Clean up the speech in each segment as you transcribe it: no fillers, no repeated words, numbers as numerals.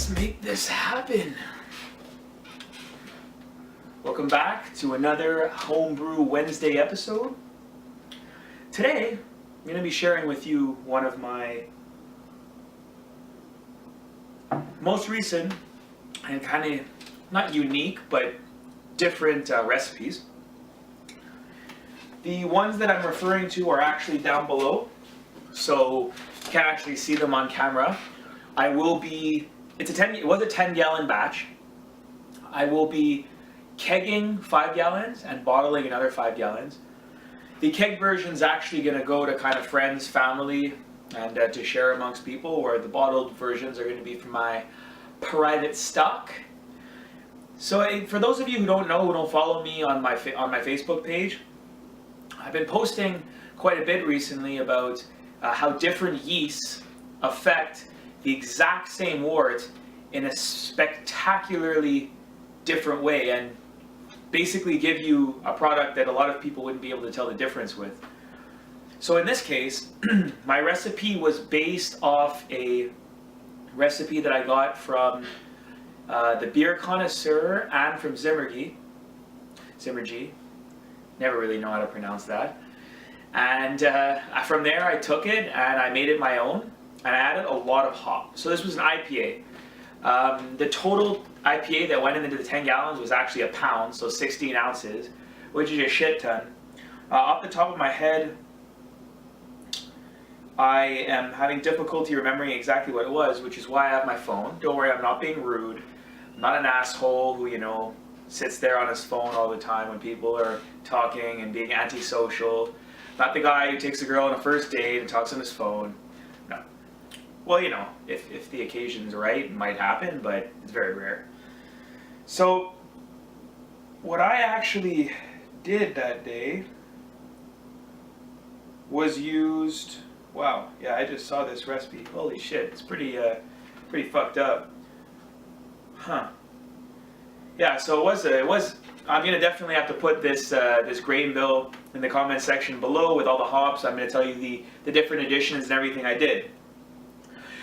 Let's make this happen. Welcome back to another Homebrew Wednesday episode. Today, I'm going to be sharing with you one of my most recent and kind of not unique, but different recipes. The ones that I'm referring to are actually down below, so you can't actually see them on camera. It was a 10 gallon batch. I will be kegging 5 gallons and bottling another 5 gallons. The keg version is actually going to go to kind of friends, family, and to share amongst people, where the bottled versions are going to be for my private stock. So for those of you who don't know, who don't follow me on my Facebook page, I've been posting quite a bit recently about how different yeasts affect the exact same wort in a spectacularly different way, and basically give you a product that a lot of people wouldn't be able to tell the difference with. So in this case, my recipe was based off a recipe that I got from the Beer Connoisseur and from Zimmergy. Never really know how to pronounce that. And from there I took it and I made it my own, and I added a lot of hop. So this was an IPA. The total IPA that went into the 10 gallons was actually a pound, so 16 ounces, which is a shit ton. Off the top of my head, I am having difficulty remembering exactly what it was, which is why I have my phone. Don't worry, I'm not being rude. I'm not an asshole who, sits there on his phone all the time when people are talking and being antisocial. Not the guy who takes a girl on a first date and talks on his phone. No. Well, if the occasion's right, it might happen, but it's very rare. So, what I actually did that day was used... Wow, yeah, I just saw this recipe. Holy shit, it's pretty fucked up. Huh. Yeah, so it was. I'm gonna definitely have to put this grain bill in the comment section below with all the hops. I'm gonna tell you the different additions and everything I did.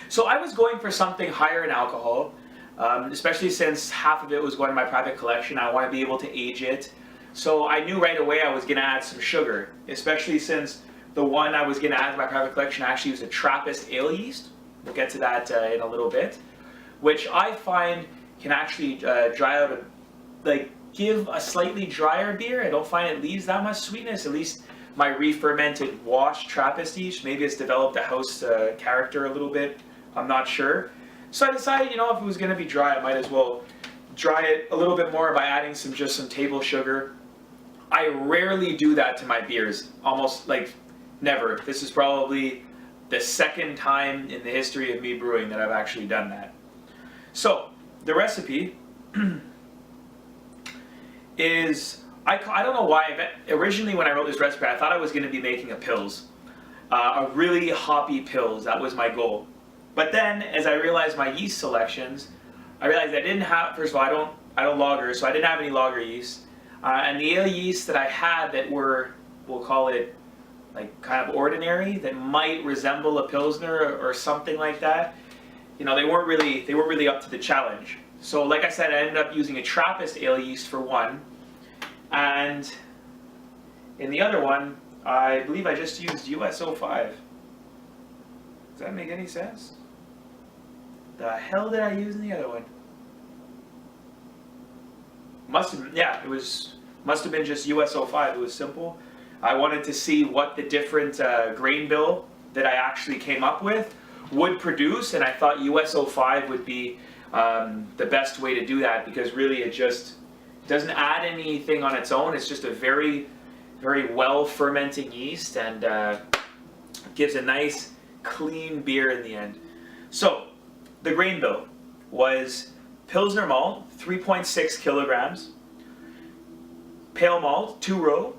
So I was going for something higher in alcohol, especially since half of it was going to my private collection. I want to be able to age it. So I knew right away I was gonna add some sugar, especially since the one I was going to add to my private collection actually was a Tappist Ale Yeast. We'll get to that in a little bit. Which I find can actually dry out, give a slightly drier beer. I don't find it leaves that much sweetness. At least my re-fermented washed Tappist yeast. Maybe it's developed a house character a little bit. I'm not sure. So I decided, if it was going to be dry, I might as well dry it a little bit more by adding just some table sugar. I rarely do that to my beers. Almost never. This is probably the second time in the history of me brewing that I've actually done that. So, the recipe is, I don't know why, originally when I wrote this recipe I thought I was going to be making a Pils. A really hoppy Pils, that was my goal. But then, as I realized my yeast selections, I realized I didn't have, first of all, I don't lager, so I didn't have any lager yeast. And the ale yeast that I had that were, we'll call it, kind of ordinary, that might resemble a Pilsner or something like that, they weren't really up to the challenge. So like I said, I ended up using a Trappist ale yeast for one, and in the other one, I believe I just used US-05. Does that make any sense? The hell did I use in the other one? Must have been just US-05. It was simple. I wanted to see what the different grain bill that I actually came up with would produce, and I thought US-05 would be the best way to do that, because really it just doesn't add anything on its own. It's just a very, very well fermenting yeast, and gives a nice clean beer in the end. So the grain bill was Pilsner malt, 3.6 kilograms, Pale Malt, 2-row,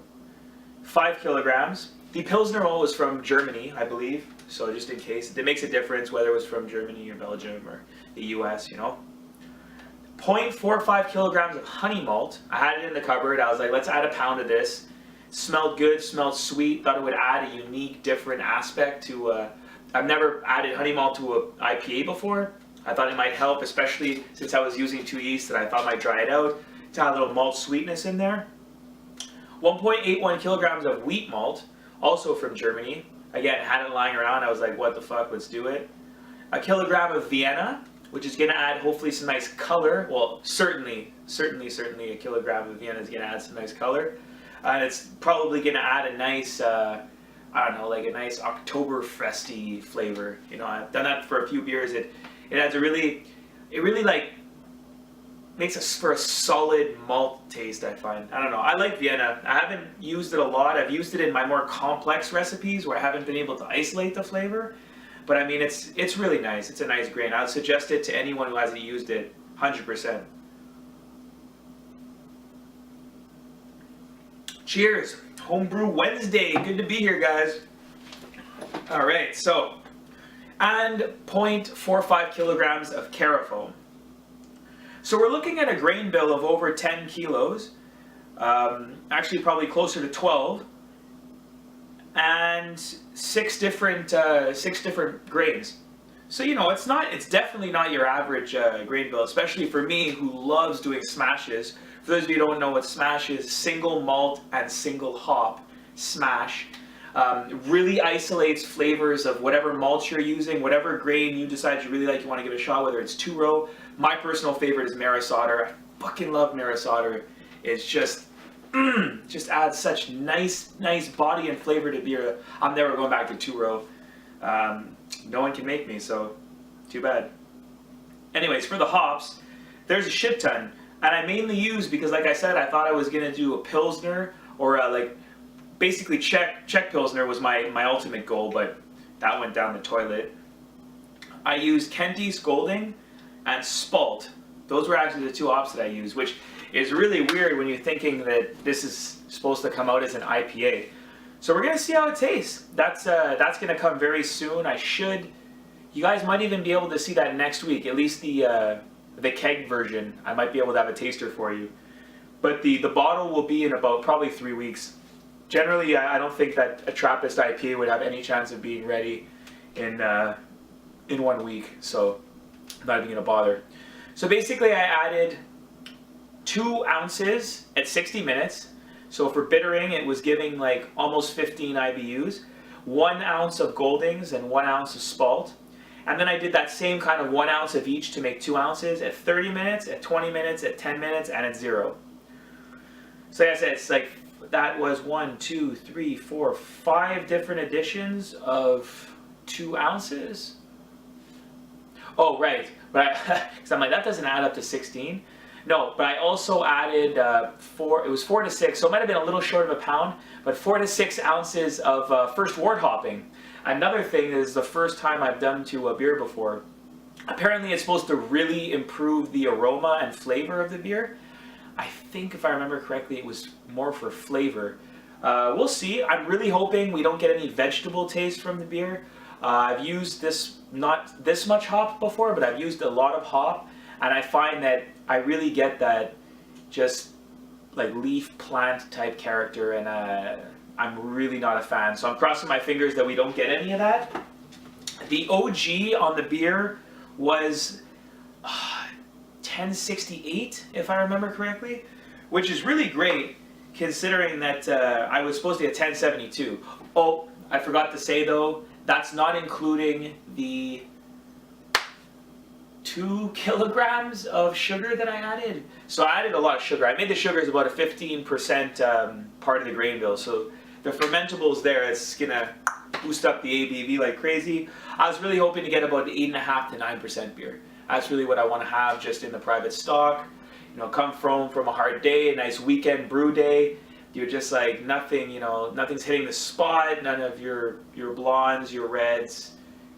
5 kilograms. The Pilsner malt was from Germany, I believe, so just in case. It makes a difference whether it was from Germany or Belgium or the US, 0.45 kilograms of Honey Malt. I had it in the cupboard. I was like, let's add a pound of this. Smelled good, smelled sweet. Thought it would add a unique, different aspect to... I've never added Honey Malt to an IPA before, I thought it might help, especially since I was using 2 yeasts that I thought might dry it out, to add a little malt sweetness in there. 1.81 kilograms of wheat malt, also from Germany. Again, had it lying around, I was like, what the fuck, let's do it. A kilogram of Vienna, which is going to add hopefully some nice color. Well, certainly a kilogram of Vienna is going to add some nice color. And it's probably going to add a nice, I don't know, like a nice Oktoberfesty flavor. You know, I've done that for a few beers. It adds a really, it really like makes us for a solid malt taste, I find. I don't know. I like Vienna. I haven't used it a lot. I've used it in my more complex recipes where I haven't been able to isolate the flavor. But I mean, it's really nice. It's a nice grain. I would suggest it to anyone who hasn't used it, 100%. Cheers. Homebrew Wednesday. Good to be here, guys. All right, so, and 0.45 kilograms of Carafoam. So we're looking at a grain bill of over 10 kilos, actually probably closer to 12, and six different grains. So, you know, it's definitely not your average grain bill, especially for me who loves doing smashes. For those of you who don't know what smash is, single malt and single hop smash. Really isolates flavors of whatever malt you're using, whatever grain you decide you really like, you want to give it a shot, whether it's two-row. My personal favorite is Maris Otter. I fucking love Maris Otter. It's just adds such nice body and flavor to beer. I'm never going back to two-row. No one can make me, so too bad. Anyways, for the hops, there's a shit ton. And I mainly use, because like I said, I thought I was going to do a Pilsner, or basically Czech Pilsner was my ultimate goal, but that went down the toilet. I used Kent East Golding and Spalt. Those were actually the two hops that I used, which is really weird when you're thinking that this is supposed to come out as an IPA. So we're gonna see how it tastes. That's gonna come very soon. You guys might even be able to see that next week, at least the keg version. I might be able to have a taster for you. But the bottle will be in about probably 3 weeks. Generally, I don't think that a Trappist IPA would have any chance of being ready in 1 week, so I'm not even gonna bother. So basically I added 2 ounces at 60 minutes. So for bittering, it was giving like almost 15 IBUs, 1 ounce of Goldings and 1 ounce of Spalt. And then I did that same kind of 1 ounce of each to make 2 ounces at 30 minutes, at 20 minutes, at 10 minutes, and at 0. So like I said, it's like, that was 1, 2, 3, 4, 5 different additions of 2 ounces. Oh, right. But because I'm like, that doesn't add up to 16. No, but I also added it was 4 to 6, so it might have been a little short of a pound, but 4 to 6 ounces of first wort hopping. Another thing is the first time I've done to a beer before. Apparently it's supposed to really improve the aroma and flavor of the beer. I think if I remember correctly, it was more for flavor. We'll see. I'm really hoping we don't get any vegetable taste from the beer. I've used not this much hop before, but I've used a lot of hop, and I find that I really get that just like leaf plant type character, and I'm really not a fan. So I'm crossing my fingers that we don't get any of that. The OG on the beer was 1068, if I remember correctly, which is really great considering that I was supposed to get 1072. Oh, I forgot to say though, that's not including the 2 kilograms of sugar that I added. So I added a lot of sugar. I made the sugar is about a 15% part of the grain bill. So the fermentables there, it's gonna boost up the ABV like crazy. I was really hoping to get about 8.5 to 9% beer. That's really what I want to have just in the private stock. You know, come from a hard day, a nice weekend brew day. You're just like nothing, you know, nothing's hitting the spot. None of your blondes, your reds,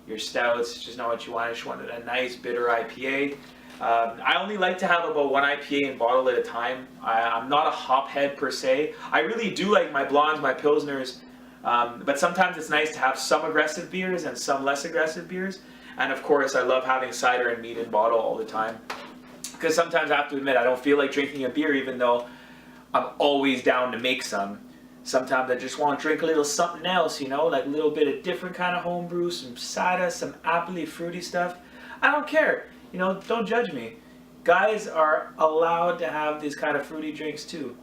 your stouts, just not what you want. I just wanted a nice bitter IPA. I only like to have about 1 IPA in bottle at a time. I'm not a hop head per se. I really do like my blondes, my pilsners, but sometimes it's nice to have some aggressive beers and some less aggressive beers. And of course, I love having cider and mead in bottle all the time. Because sometimes I have to admit, I don't feel like drinking a beer even though I'm always down to make some. Sometimes I just want to drink a little something else, you know, like a little bit of different kind of homebrew, some cider, some appley, fruity stuff. I don't care. You know, don't judge me. Guys are allowed to have these kind of fruity drinks too.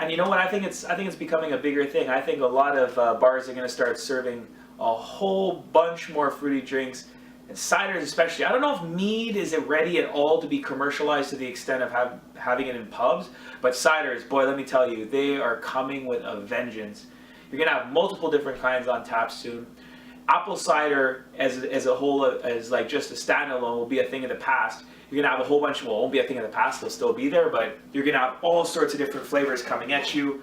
And you know what? I think it's becoming a bigger thing. I think a lot of bars are going to start serving a whole bunch more fruity drinks, and ciders especially. I don't know if mead is ready at all to be commercialized to the extent of having it in pubs, but ciders, boy, let me tell you, they are coming with a vengeance. You're going to have multiple different kinds on tap soon. Apple cider as a whole, as like just a standalone, will be a thing of the past. You're going to have a whole bunch, well, it won't be a thing of the past, they'll still be there, but you're going to have all sorts of different flavors coming at you.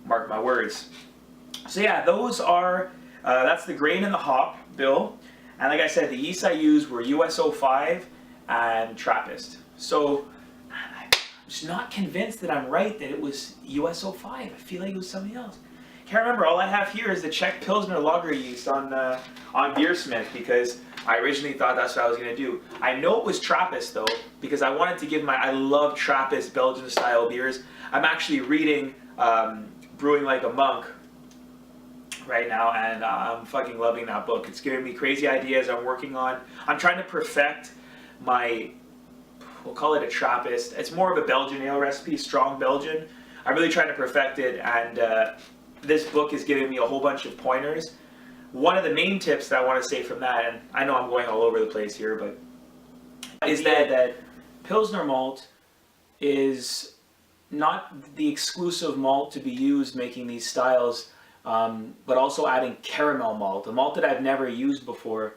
Mark my words. So yeah, those are, that's the grain and the hop, Bill. And like I said, the yeasts I used were US-05 and Trappist. So I'm just not convinced that I'm right that it was US-05. I feel like it was something else. Can't remember. All I have here is the Czech Pilsner lager yeast on Beersmith, because I originally thought that's what I was going to do. I know it was Trappist though, because I wanted to give I love Trappist Belgian style beers. I'm actually reading Brewing Like a Monk right now, and I'm fucking loving that book. It's giving me crazy ideas I'm working on. I'm trying to perfect my, we'll call it a Trappist. It's more of a Belgian ale recipe, strong Belgian. I'm really trying to perfect it, and this book is giving me a whole bunch of pointers. One of the main tips that I want to say from that, and I know I'm going all over the place here, but is that Pilsner malt is not the exclusive malt to be used making these styles, but also adding caramel malt, a malt that I've never used before.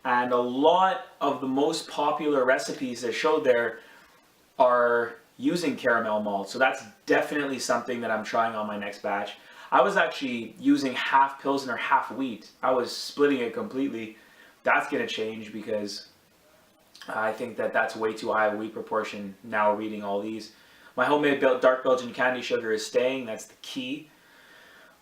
And a lot of the most popular recipes that showed there are using caramel malt. So that's definitely something that I'm trying on my next batch. I was actually using half Pilsner, half wheat. I was splitting it completely. That's going to change because I think that that's way too high a wheat proportion now reading all these. My homemade dark Belgian candy sugar is staying. That's the key.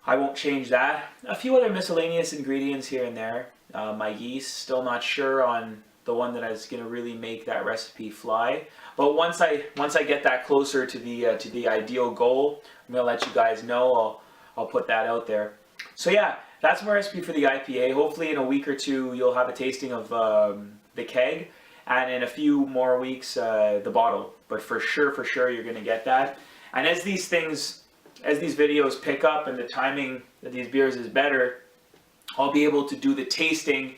I won't change that. A few other miscellaneous ingredients here and there. My yeast, still not sure on the one that is going to really make that recipe fly. But once I get that closer to the ideal goal, I'm going to let you guys know. I'll put that out there. So yeah, that's my recipe for the IPA. Hopefully in a week or two you'll have a tasting of the keg, and in a few more weeks the bottle. But for sure you're going to get that. And as these videos pick up and the timing of these beers is better, I'll be able to do the tasting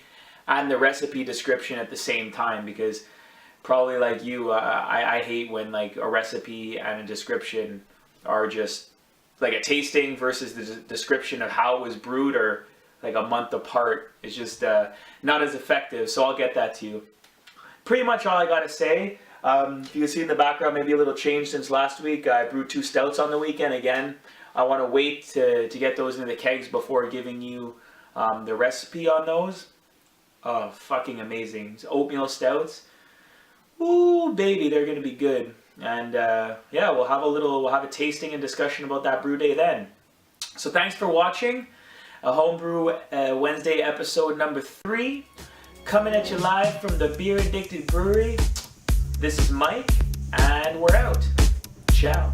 and the recipe description at the same time, because probably like you, I hate when like a recipe and a description are just like a tasting versus the description of how it was brewed or like a month apart. It's just not as effective, so I'll get that to you. Pretty much all I gotta say. You can see in the background maybe a little change since last week. I brewed 2 stouts on the weekend again. I want to wait to get those into the kegs before giving you the recipe on those. Oh, fucking amazing. Oatmeal stouts. Ooh, baby, they're gonna be good. And yeah, we'll have a tasting and discussion about that brew day then. So thanks for watching. A Homebrew Wednesday episode number 3. Coming at you live from the Beer Addicted Brewery. This is Mike, and we're out. Ciao.